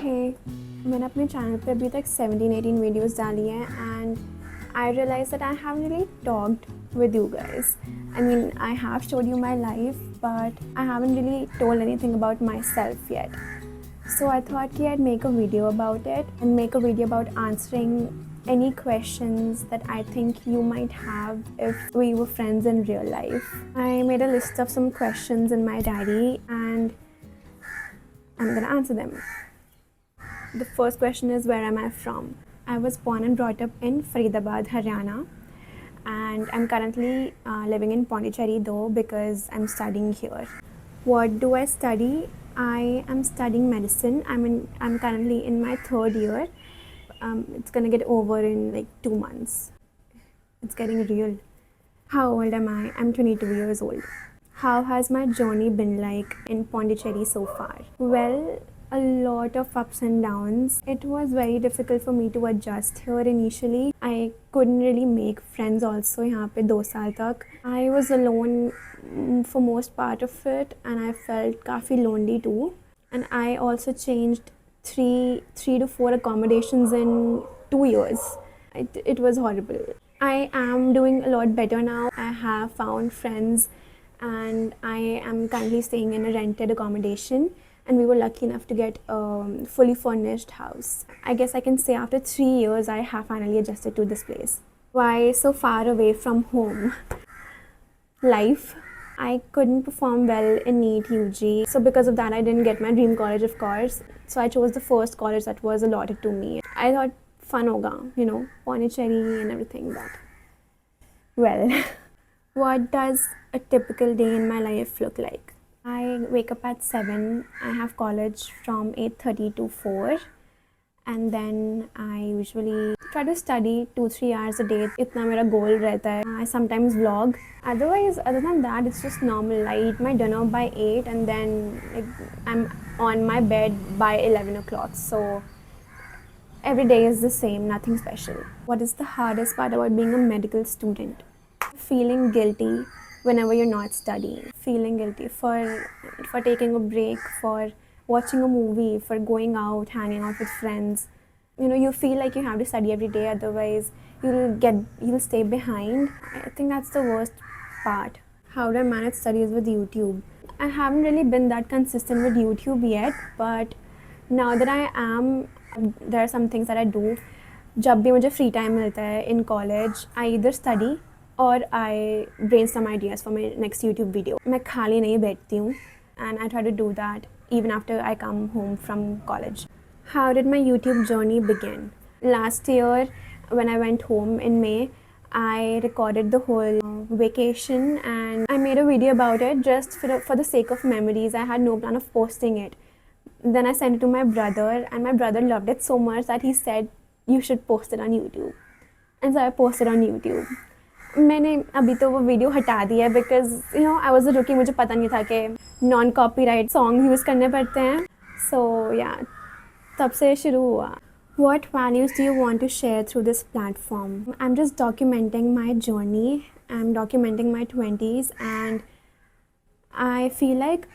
Hey, मैंने अपने channel पे अभी तक 17-18 वीडियोस डाली हैं and I realized that I haven't really talked with you guys. I mean, I have showed you my life, but I haven't really told anything about myself yet. So I thought I'd make a video about it and make a video about answering any questions that I think you might have if we were friends in real life. I made a list of some questions in my diary and I'm gonna answer them. The first question is, where am I from? I was born and brought up in Faridabad, Haryana, and I'm currently living in Pondicherry though because I'm studying here. What do I study? I am studying medicine. I'm currently in my third year. It's gonna get over in like 2 months. It's getting real. How old am I? I'm 22 years old. How has my journey been like in Pondicherry so far? Well, a lot of ups and downs. It was very difficult for me to adjust here initially. I couldn't really make friends also यहाँ पे 2 साल तक. I was alone for most part of it and I felt काफ़ी lonely too. And I also changed three to four accommodations in 2 years. It was horrible. I am doing a lot better now. I have found friends and I am currently staying in a rented accommodation and we were lucky enough to get a fully furnished house. I guess I can say after 3 years I have finally adjusted to this place. Why so far away from home? Life. I couldn't perform well in NEET UG, so because of that I didn't get my dream college, of course. So I chose the first college that was allotted to me. I thought fun hoga, you know, Pondicherry and everything, but well, what does a typical day in my life look like? I wake up at 7, I have college from 8:30 to 4 and then I usually try to study 2-3 hours a day. Itna mera goal rehta hai. I sometimes vlog. Otherwise, other than that, it's just normal. I eat my dinner by 8 and then I'm on my bed by 11 o'clock. So every day is the same, nothing special. What is the hardest part about being a medical student? Feeling guilty whenever you're not studying. Feeling guilty for taking a break, for watching a movie, for going out, hanging out with friends. You know, you feel like you have to study every day, otherwise you'll stay behind. I think that's the worst part. How do I manage studies with YouTube? I haven't really been that consistent with YouTube yet, but now that I am, there are some things that I do. जब भी मुझे free time मिलता है in college, I either study or I brainstorm ideas for my next YouTube video. मैं खाली नहीं बैठती हूँ and I try to do that even after I come home from college. How did my YouTube journey begin? Last year when I went home in May, I recorded the whole vacation and I made a video about it just for the sake of memories. I had no plan of posting it. Then I sent it to my brother and my brother loved it so much that he said, you should post it on YouTube. And so I posted on YouTube. मैंने अभी तो वो video हटा दिया है because you know I was a रुकी, मुझे पता नहीं था कि नॉन कॉपीराइट सॉन्ग यूज़ करने पड़ते हैं. सो या तब से शुरू हुआ. What values do you want to share through this platform? I'm just documenting my journey. I'm documenting my 20s and I feel like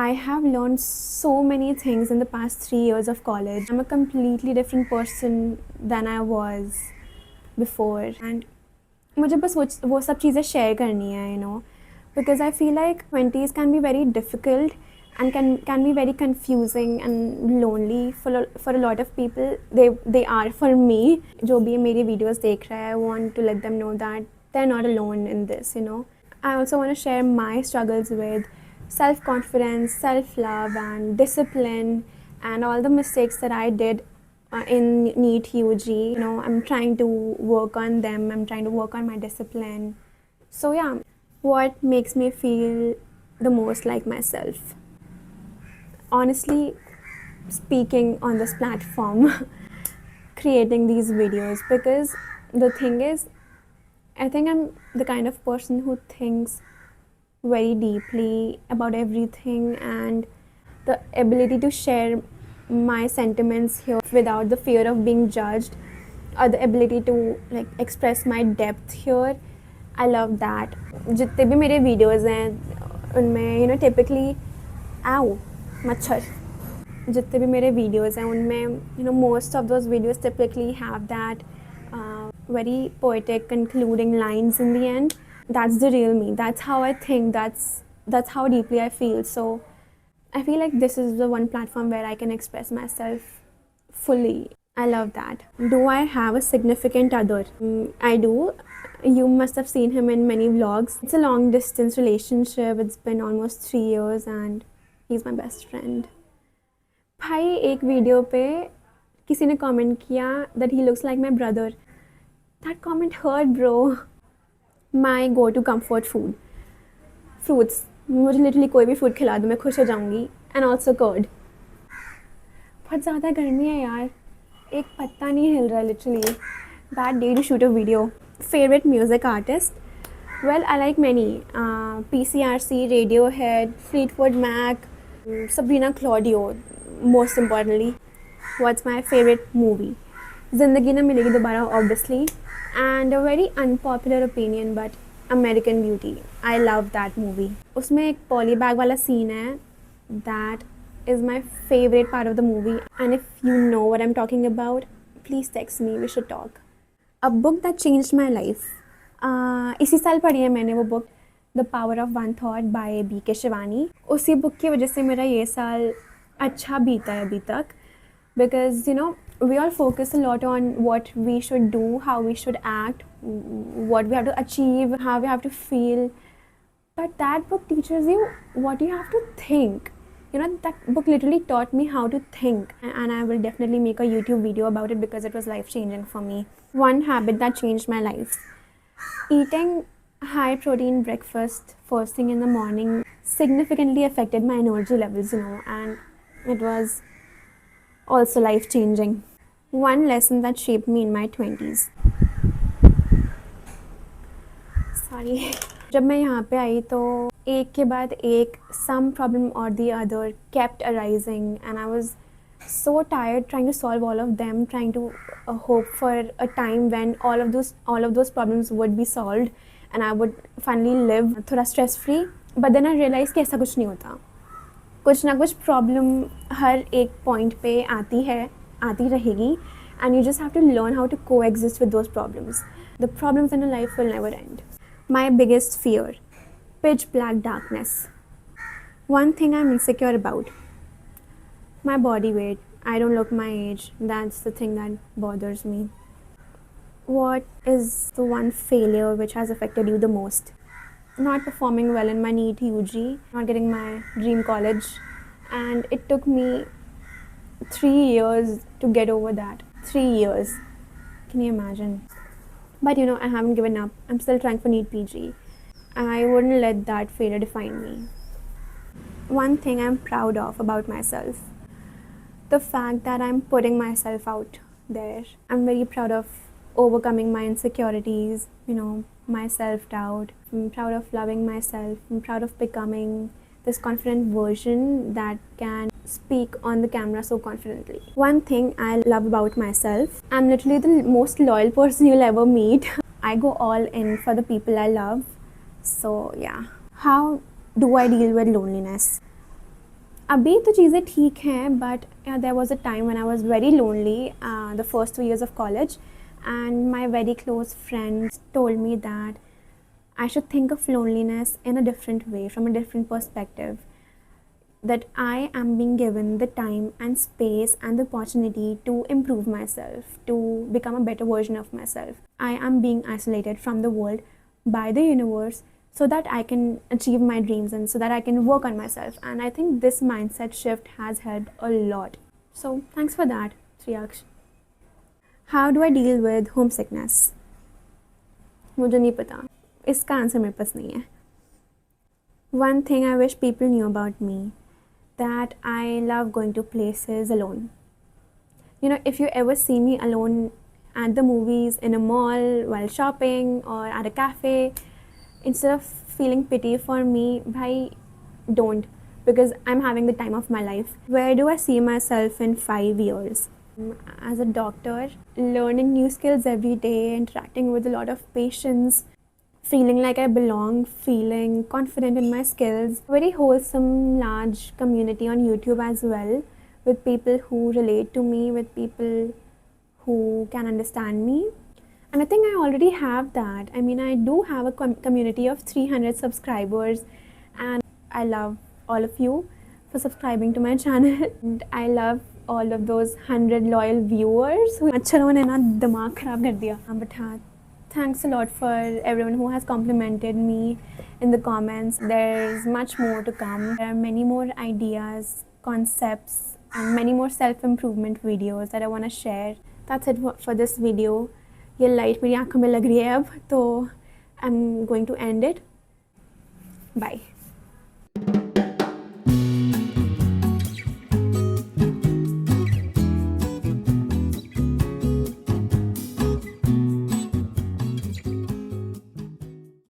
I have learned so many things in the past 3 years of college. I'm a completely different person than I was before and मुझे बस वो सब चीज़ें share करनी है, you know, because I feel like 20s can be very difficult and can be very confusing and lonely for a lot of people. They are for me. जो भी मेरी videos देख रहा है, I want to let them know that they're not alone in this, you know. I also want to share my struggles with self-confidence, self-love and discipline and all the mistakes that I did in NEET UG. You know, I'm trying to work on them. I'm trying to work on my discipline. So yeah, what makes me feel the most like myself? Honestly speaking on this platform, creating these videos, because the thing is, I think I'm the kind of person who thinks very deeply about everything and the ability to share my sentiments here without the fear of being judged or the ability to like express my depth here. I love that. जितने भी मेरे videos हैं उनमें you know typically ow मच्छर जितने भी मेरे videos हैं उनमें most of those videos typically have that very poetic concluding lines in the end. That's the real me. That's how I think. That's how deeply I feel. So I feel like this is the one platform where I can express myself fully. I love that. Do I have a significant other? I do. You must have seen him in many vlogs. It's a long distance relationship. It's been almost 3 years and he's my best friend. भाई एक video पे किसी ने comment किया that he looks like my brother. That comment hurt, bro. My go-to comfort food. Fruits. मुझे literally कोई भी fruit खिला दो मैं खुश हो जाऊंगी. And also curd. बहुत ज़्यादा गर्मी है यार. एक पत्ता नहीं हिल रहा literally. Bad day to shoot a video. Favorite music artist? Well, I like many. PCRC, Radiohead, Fleetwood Mac, Sabrina Claudio. Most importantly, what's my favorite movie? ज़िंदगी ना मिलेगी दोबारा, obviously. And a very unpopular opinion, but American Beauty. I love that movie. उसमें एक poly bag वाला scene है that is my favorite part of the movie. And if you know what I'm talking about, please text me. We should talk. A book that changed my life. इसी साल पढ़ी है मैंने वो book, The Power of One Thought by B.K. Shivani. उसी book की वजह से मेरा ये साल अच्छा बीता है अभी तक. Because we all focus a lot on what we should do, how we should act, what we have to achieve, how we have to feel. But that book teaches you what you have to think. That book literally taught me how to think. And I will definitely make a YouTube video about it because it was life-changing for me. One habit that changed my life. Eating high-protein breakfast first thing in the morning significantly affected my energy levels, and it was also life-changing. One lesson that shaped me in my 20s. Sorry. जब मैं यहाँ पे आई तो एक के बाद एक some problem or the other kept arising and I was so tired trying to solve all of them, trying to hope for a time when all of those problems would be solved and I would finally live थोड़ा stress free. But then I realized कि ऐसा कुछ नहीं होता. कुछ ना कुछ problem हर एक पॉइंट पे आती रहेगी and you just have to learn how to coexist with those problems. The problems in your life will never end. My biggest fear, pitch black darkness. One thing I'm insecure about, my body weight. I don't look my age. That's the thing that bothers me. What is the one failure which has affected you the most? Not performing well in my NEET UG, not getting my dream college, and it took me 3 years to get over that. 3 years. Can you imagine? But I haven't given up. I'm still trying for NEET PG. I wouldn't let that failure define me. One thing I'm proud of about myself, the fact that I'm putting myself out there. I'm very proud of overcoming my insecurities, my self-doubt. I'm proud of loving myself. I'm proud of becoming this confident version that can speak on the camera so confidently. One thing I love about myself, I'm literally the most loyal person you'll ever meet. I go all in for the people I love. So yeah. How do I deal with loneliness? अभी तो चीज़ें ठीक हैं, but there was a time when I was very lonely, the first 2 years of college, and my very close friends told me that I should think of loneliness in a different way, from a different perspective. That I am being given the time and space and the opportunity to improve myself, to become a better version of myself. I am being isolated from the world by the universe so that I can achieve my dreams and so that I can work on myself. And I think this mindset shift has helped a lot. So thanks for that, Shriyaksh. How do I deal with homesickness? मुझे नहीं पता. इसका answer मेरे पास नहीं है. One thing I wish people knew about me, that I love going to places alone. If you ever see me alone at the movies, in a mall, while shopping, or at a cafe, instead of feeling pity for me, bhai, don't, because I'm having the time of my life. Where do I see myself in 5 years? As a doctor, learning new skills every day, interacting with a lot of patients, feeling like I belong, feeling confident in my skills. Very wholesome, large community on YouTube as well, with people who relate to me, with people who can understand me. And I think I already have that. I mean, I do have a community of 300 subscribers, and I love all of you for subscribing to my channel. And I love all of those 100 loyal viewers who ने ना दिमाग खराब कर दिया. But हाँ, thanks a lot for everyone who has complimented me in the comments. There's much more to come. There are many more ideas, concepts, and many more self-improvement videos that I want to share. That's it for this video. ये light मेरी आँखों में लग रही है अब, तो I'm going to end it. Bye.